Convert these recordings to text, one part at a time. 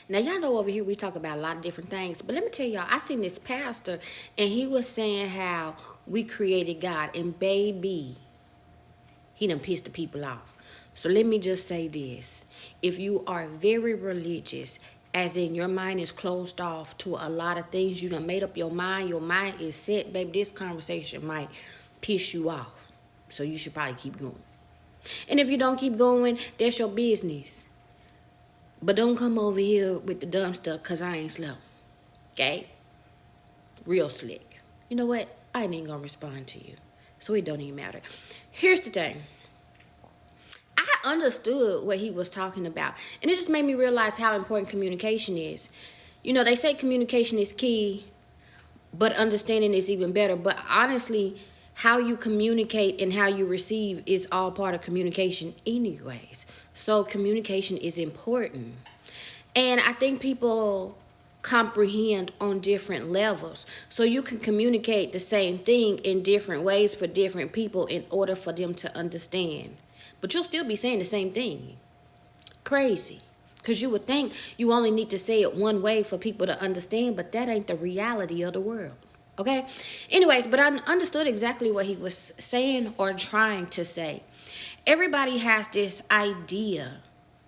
Now, y'all know over here we talk about a lot of different things, but let me tell y'all, I seen this pastor and he was saying how we created God, and baby, he done pissed the people off. So let me just say this. If you are very religious, as in your mind is closed off to a lot of things, you done made up your mind is set, baby, this conversation might piss you off. So you should probably keep going. And if you don't keep going, that's your business. But don't come over here with the dumb stuff, because I ain't slow. Okay? Real slick. You know what? I ain't even gonna respond to you. So it don't even matter. Here's the thing. I understood what he was talking about. And it just made me realize how important communication is. You know, they say communication is key, but understanding is even better. But honestly, how you communicate and how you receive is all part of communication anyways. So communication is important. And I think people comprehend on different levels. So you can communicate the same thing in different ways for different people in order for them to understand. But you'll still be saying the same thing. Crazy. Because you would think you only need to say it one way for people to understand, but that ain't the reality of the world. Okay? Anyways, but I understood exactly what he was saying or trying to say. Everybody has this idea,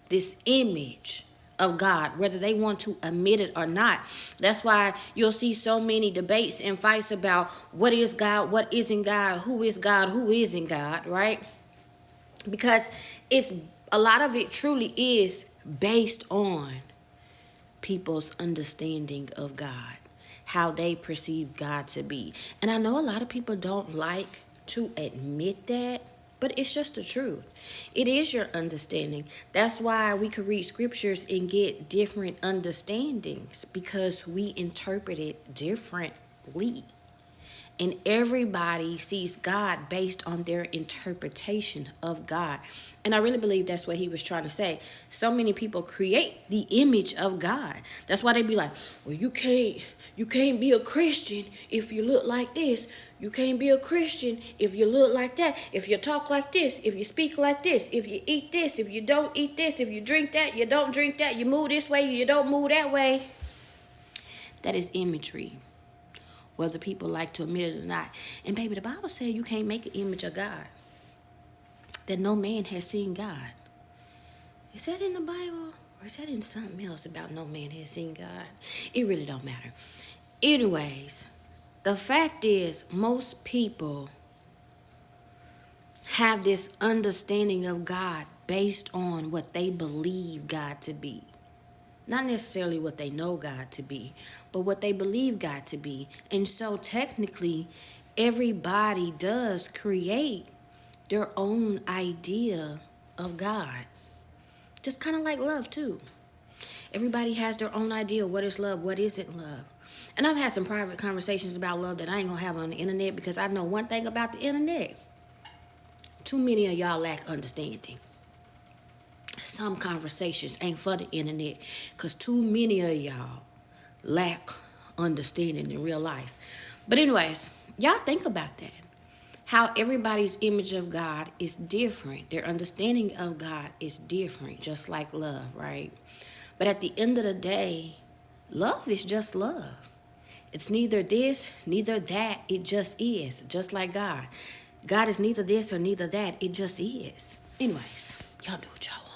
this image of God, whether they want to admit it or not. That's why you'll see so many debates and fights about what is God, what isn't God, who isn't God, right? Because it's a lot of it truly is based on people's understanding of God, how they perceive God to be. And I know a lot of people don't like to admit that, but it's just the truth. It is your understanding. That's why we could read scriptures and get different understandings, because we interpret it differently. And everybody sees God based on their interpretation of God. And I really believe that's what he was trying to say. So many people create the image of God. That's why they be like, well, you can't be a Christian if you look like this. You can't be a Christian if you look like that. If you talk like this, if you speak like this, if you eat this, if you don't eat this, if you drink that, you don't drink that, you move this way, you don't move that way. That is imagery, whether people like to admit it or not. And baby, the Bible said you can't make an image of God, that no man has seen God. Is that in the Bible? Or is that in something else about no man has seen God? It really don't matter. Anyways, the fact is, most people have this understanding of God based on what they believe God to be. Not necessarily what they know God to be, but what they believe God to be. And so technically, everybody does create their own idea of God. Just kind of like love too. Everybody has their own idea of what is love, what isn't love. And I've had some private conversations about love that I ain't gonna have on the internet, because I know one thing about the internet. Too many of y'all lack understanding. Some conversations ain't for the internet, because too many of y'all lack understanding in real life. But anyways, y'all think about that. How everybody's image of God is different. Their understanding of God is different, just like love, right? But at the end of the day, love is just love. It's neither this, neither that. It just is, just like God. God is neither this or neither that. It just is. Anyways, y'all do what y'all want.